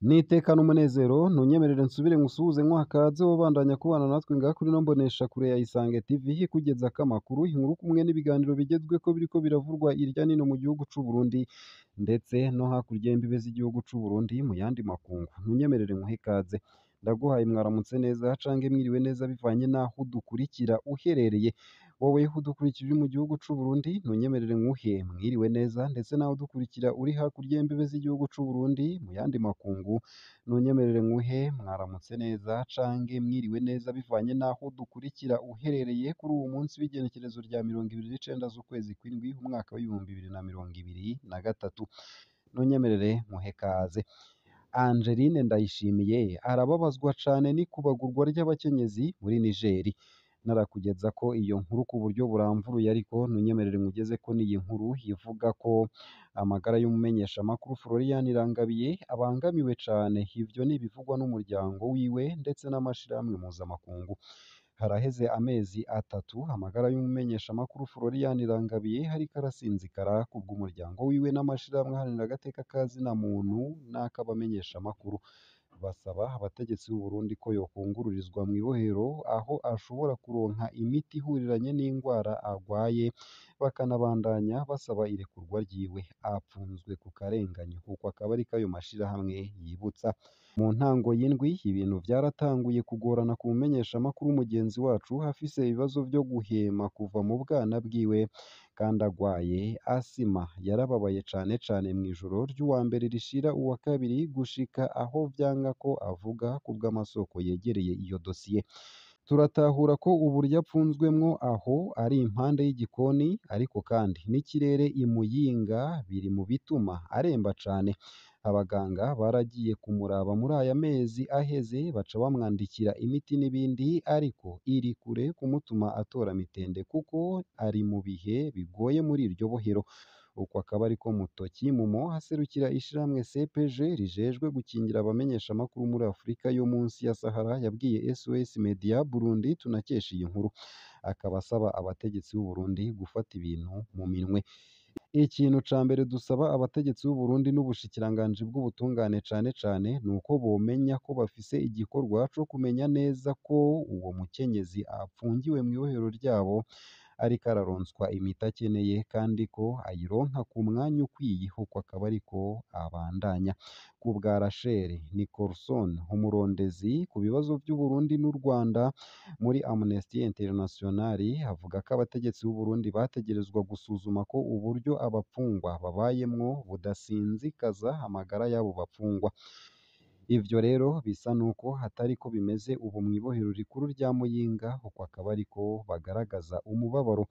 Nitekana umunezero ntunyemerere nsubire ngusuhuze nk'uhakaze wobandanya kubana natwe ngaha kuri ino mboneshakure ya Isange TV ikugezako amakuru, inkuru kumwe n'ibiganiro bigezweko biriko biravurwa irya nino mu gihugu c'u Burundi ndetse no hakurya y'imbibe z'igihugu c'u Burundi mu yandi makungu. Ntunyemerere nguhe ikaze. Ndaguhaye mwaramutse neza cange mwiriwe neza bivanye n'aho udukurikira uherereye. Wowe udukurikira uri mu gihugu c'u Burundi ntunyemerere nguhe mwiriwe neza ndetse nawe udukurikira uri hakurya y'imbibe z'igihugu c'u Burundi mu yandi makungu ntunyemerere nguhe mwaramutse neza cange mwiriwe neza bivanye n'aho dukurikira uherereye kuri uwu munsi w'igenekerezo rya 29 z'ukwezi kw'indwi umwaka w'ibihumbi 2023. Ntunyemerere nguhe kaze. Angeline Ndayishimiye arababazwa cane n'ikubagurwa ry'abakenyezi muri Nigeri. Narakugeza ko iyo nkuru ku buryo buramvuruye ariko ntunyemerere nkugezeko n'iyi nkuru ivuga ko amagara y'umumenyeshamakuru Florian Irangabiye abangamiwe cane. Ivyo ni ibivugwa n'umuryango wiwe ndetse n'amashirahamwe mpuzamakungu. Haraheze amezi 3 amagara y'umumenyeshamakuru Florian Irangabiye hariko arasinzikara kubw'umuryango wiwe n'amashirahamwe aharanira agateka ka zina muntu n'ak'abamenyeshamakuru. Basaba abategetsi b'u Burundi ko yokungururizwa mw'ibohero aho ashobora kuronka imiti ihuriranye n'ingwara agwaye, bakanabandanya basaba irekurwa ryiwe. Apfunzwe ku karenganyo, uko akaba ariko ayo mashirahamwe yibutsa. Mu ntango y'indwi ibintu vyaratanguye kugorana ku mumenyeshamakuru mugenzi wacu afise ibibazo vyo guhema kuva mu bwana bwiwe kandi agwaye asima. Yarababaye cane cane mw'ijoro ry'uwa mbere rishira uwa kabiri gushika aho vyanka ko avuga kubw'amasoko yegereye iyo dosiye. Turatahura ko uburyo apfunzwemwo aho ari impande y'igikoni ariko kandi n'ikirere i Muyinga biri mu bituma aremba cane. Abaganga baragiye kumuraba muri aya mezi aheze baca bamwandikira imiti n'ibindi ariko iri kure kumutuma atora mitende kuko ari mu bihe bigoye muri iryo bohero. Uko akaba ariko Mutoki Mumo aserukira ishirahamwe CPG rijejwe gukingira abamenyeshamakuru muri Afurika yo munsi ya Sahara yabwiye SOS Media Burundi tunakesha iyi nkuru. Akaba asaba abategetsi b'u Burundi gufata ibintu mu minwe. Ikintu ca mbere dusaba abategetsi b'u Burundi n'ubushikiranganji bw'ubutungane cane cane nuko bomenya ko bafise igikorwa co kumenya neza ko uwo mukenyezi apfungiwe mw'ibohero ryabo ariko araronswa imiti akeneye kandi ko ayironka ku mwanya ukwiye. Uko akaba ariko abandanya. Ku bwa Rachel Nicholson umurondezi ku bibazo vy'u Burundi n'u Rwanda muri Amnesty International avuga ko abategetsi b'u Burundi bategerezwa gusuzuma ko uburyo abapfungwa babayemwo budasinzikaza amagara y'abo bapfungwa. Ivyo rero bisa nuko hatariko bimeze ubu mw'ibohero rikuru rya Muyinga. Uko akaba ariko bagaragaza umubabaro,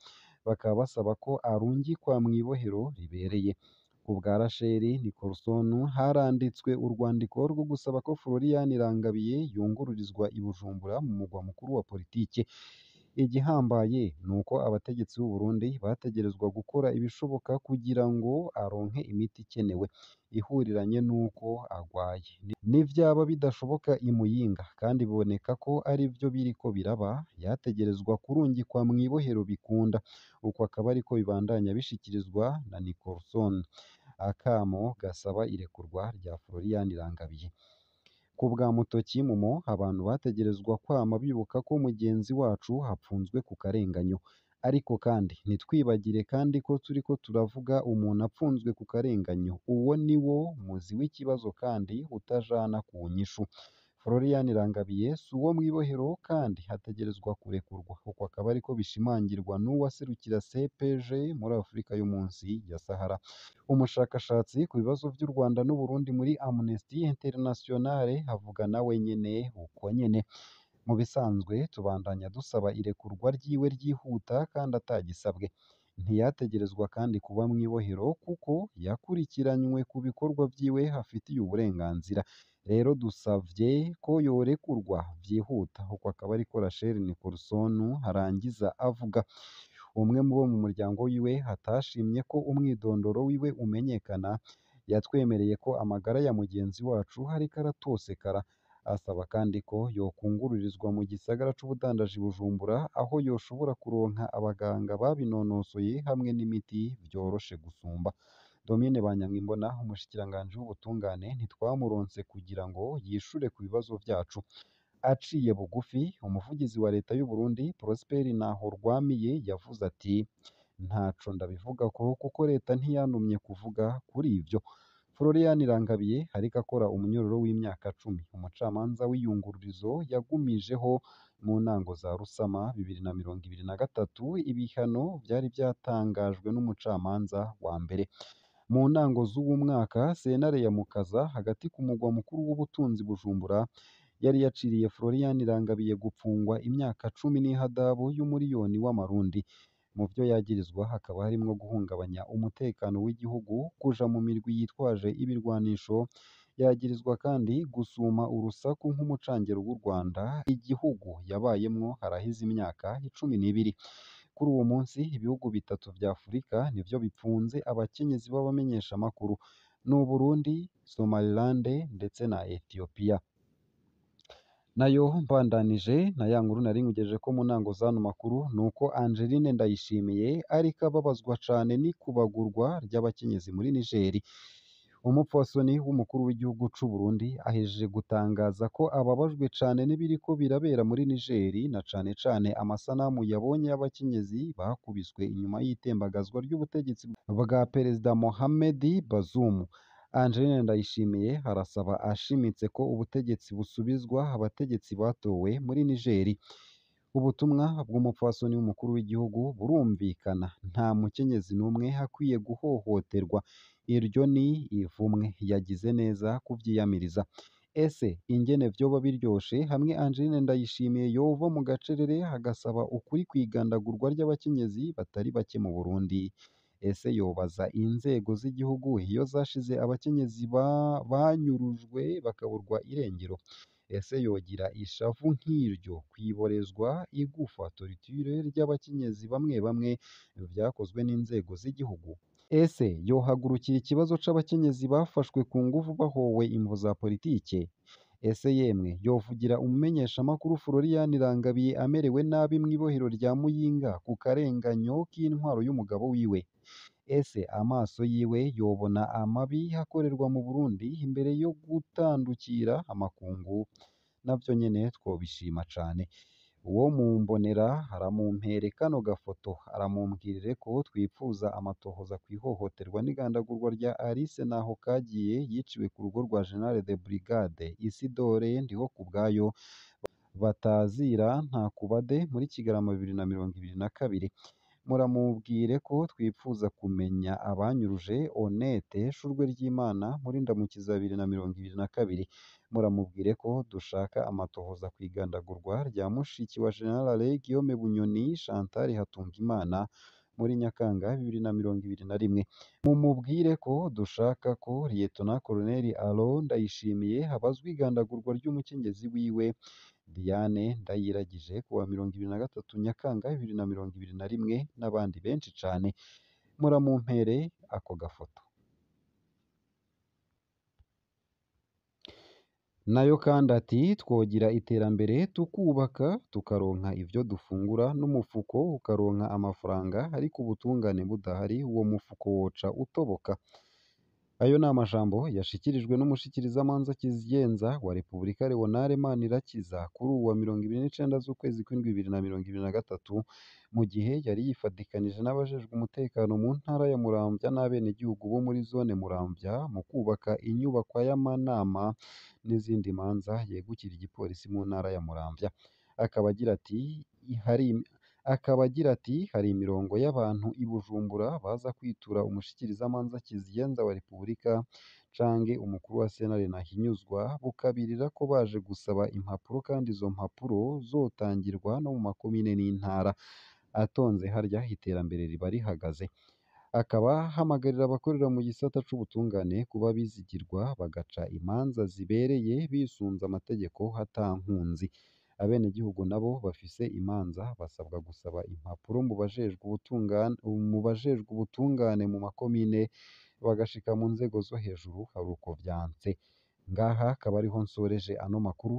bakaba basaba ko arungikwa mw'ibohero ribereye. Ku bwa Rachel Nicholson haranditswe urwandiko rwo gusaba ko Florian Irangabiye yungururizwa i Bujumbura mu mugwa mukuru wa politike. Igihambaye nuko abategetsi b'u Burundi bategerezwa gukora ibishoboka kugira ngo aronke imiti ikenewe ihuriranye n'uko agwaye. Nivyaba bidashoboka i Muyinga kandi biboneka ko ari vyo biriko biraba, yategerezwa kurungikwa mw'ibohero bikunda. Uko akaba ariko bibandanya bishikirizwa na Nicholson. Akamo gasaba irekurwa rya Florian Irangabiye. Ku bwa Mutoki Mumo abantu bategerezwa kwama bibuka ko mugenzi wacu hapfunzwe ku karenganyo. Ariko kandi ntitwibagire kandi ko turiko turavuga umuntu apfunzwe ku karenganyo, uwo ni wo muzi w'ikibazo kandi utajana ku nyishu. Florian Irangabiye si uwo mw'ibohero kandi hategerezwa kurekurwa. Uko akaba ariko bishimangirwa n'uwaserukira CPG muri Afurika yo munsi ya Sahara. Umushakashatsi ku bibazo vy'u Rwanda n'u Burundi muri Amnesty International avuga nawe nyene uko nyene. Mu bisanzwe tubandanya dusaba irekurwa ryiwe ryihuta kandi atagisabwe. Ntiyategerezwa kandi kuba mw'ibohero kuko yakurikiranywe ku bikorwa vyiwe afitiye uburenganzira. Rero dusavye ko yorekurwa vyihuta. Uko akaba ariko Rachel Nicholson arangiza avuga. Umwe mu bo mu muryango wiwe atashimye ko umwidondoro wiwe umenyekana, yatwemereye ko amagara ya mugenzi wacu hariko aratosekara. Asaba kandi ko yokungururizwa mu gisagara c'ubudandaji Bujumbura aho yoshobora kuronka abaganga babinonosoye hamwe n'imiti vyoroshe gusumba. Domine Banyankimbona umushikiranganji w'ubutungane ntitwamuronse kugira ngo yishure ku bibazo vyacu. Aciye bugufi, umuvugizi wa leta y'u Burundi Prosper Ntahorwamiye yavuze ati ntaco ndabivugako kuko leta ntiyantumye kuvuga kuri ivyo. Florian Irangabiye ariko akora umunyororo w'imyaka 10. Umucamanza w'iyungururizo yagumijeho mu ntango za Rusama 2023 ibihano vyari vyatangajwe n'umucamanza wa mbere. Mu ntango z'uwu mwaka sentare ya Mukaza hagati ku mugwa mukuru w'ubutunzi Bujumbura yari yaciriye Florian Irangabiye gupfungwa imyaka 10 n'ihadabu y'umuriyoni w'amarundi. Mu vyo yagirizwa hakaba harimwo guhungabanya umutekano w'igihugu, kuja mu mirwi yitwaje ibirwanisho, yagirizwa kandi gusuma urusaku nk'umucangero w'u Rwanda igihugu yabayemwo harahize imyaka 12. Kuri uwo munsi ibihugu bitatu vya Afurika nivyo bipfunze abakenyezi b'abamenyeshamakuru, n'u Burundi, Somaliland ndetse na Ethiopia. Nayo mbandanije na ya nkuru nari nkugejeko mu ntango z'ano makuru nuko Angeline Ndayishimiye ariko ababazwa cane n'ikubagurwa ry'abakenyezi muri Nigeri. Umupfasoni w'umukuru w'igihugu c'u Burundi ahejeje gutangaza ko ababajwe cane n'ibiriko birabera muri Nigeri, na cane cane amasanamu yabonye y'abakenyezi bakubiswe inyuma y'itembagazwa ry'ubutegetsi bwa Perezida Mohamed Bazoum. Angeline Ndayishimiye arasaba ashimitse ko ubutegetsi busubizwa abategetsi batowe muri Nigeri. Ubutumwa bw'umupfasoni w'umukuru w'igihugu burumvikana, nta mukenyezi n'umwe akwiye guhohoterwa. Iryo ni ivumwe, yagize neza kuvyiyamiriza. Ese ingene vyoba biryoshe hamwe Angeline Ndayishimiye yova mu gacerere hagasaba ukuri kw'igandagurwa ry'abakenyezi batari bake mu Burundi. Ese yobaza inzego z'igihugu iyo zashize abakenyezi banyurujwe bakaburwa irengero. Ese yogira ishavu nk'iryo kwiborezwa igufa torture ry'abakenyezi bamwe bamwe vyakozwe n'inzego z'igihugu. Ese yohagurukira ikibazo c'abakenyezi bafashwe ku nguvu bahowe imvo za politike. Ese yemwe yovugira umumenyeshamakuru Florian Irangabiye amerewe nabi mw'ibohero rya Muyinga ku karenganyo k'intwaro y'umugabo wiwe. Ese amaso yiwe yobona amabi akorerwa mu Burundi imbere yo gutandukira amakungu. Navyo nyene twobishima cane. Uwo mumbonera aramumpere kano gafoto aramumbwirire ko twipfuza amatohoza kw'ihohoterwa n'igandagurwa rya Alice Nahokagiye yiciwe ku rugo rwa General de Brigade Isidore Ndihokubwayo batazira Ntakubade muri Kigarama 2022. Muramubwire ko twipfuza kumenya abanyuruje Honnête Shurwe ry'Imana muri Ndamukiza 2022. Muramubwire ko dushaka amatohoza kw'igandagurwa rya mushiki wa General Guillaume Bunyoni Chantal Hatungimana muri Nyakanga 2021. Mumubwire ko dushaka ko Lieutenant Colonel Alo Ndayishimiye habazwa igandagurwa ry'umukenyezi wiwe Diane Ndayiragije kuwa 23 Nyakanga 2021 n'abandi benshi cane. Muramumpere ako gafoto. Nayo kandi ati twogira iterambere tukubaka tukaronka ivyo dufungura n'umufuko ukaronka amafaranga, ariko ubutungane budahari uwo mufuko woca utoboka. Ayo ni amajambo yashikirijwe n'umushikirizamanza kizigenza wa Repubulika Leonard Manirakiza kuri uwa 29 z'ukwezi kw'indwi 2023 mu gihe yari yifadikanije n'abajejwe umutekano mu ntara ya Muramvya n'abenegihugu bo muri zone Muramvya mu kubaka inyubakwa y'amanama n'izindi manza yegukira igipolisi mu ntara ya Muramvya. Akaba agira ati hari imirongo y'abantu i Bujumbura baza kwitura umushikirizamanza kizigenza wa Repubulika canke umukuru wa sentare Ntahinyuzwa bukabirira ko baje gusaba impapuro, kandi izo mpapuro zotangirwa no mu makomine n'intara. Atonze harya iterambere riba rihagaze. Akaba hamagarira abakorera mu gisata c'ubutungane kuba bizigirwa bagaca imanza zibereye bisunze amategeko hatankunzi. Abenegihugu nabo bafise imanza basabwa gusaba impapuro mu bajejwe ubutungane mu makomine bagashika mu nzego zo hejuru hari uko vyanse. Ngaha akaba ariho nsoreje ano makuru.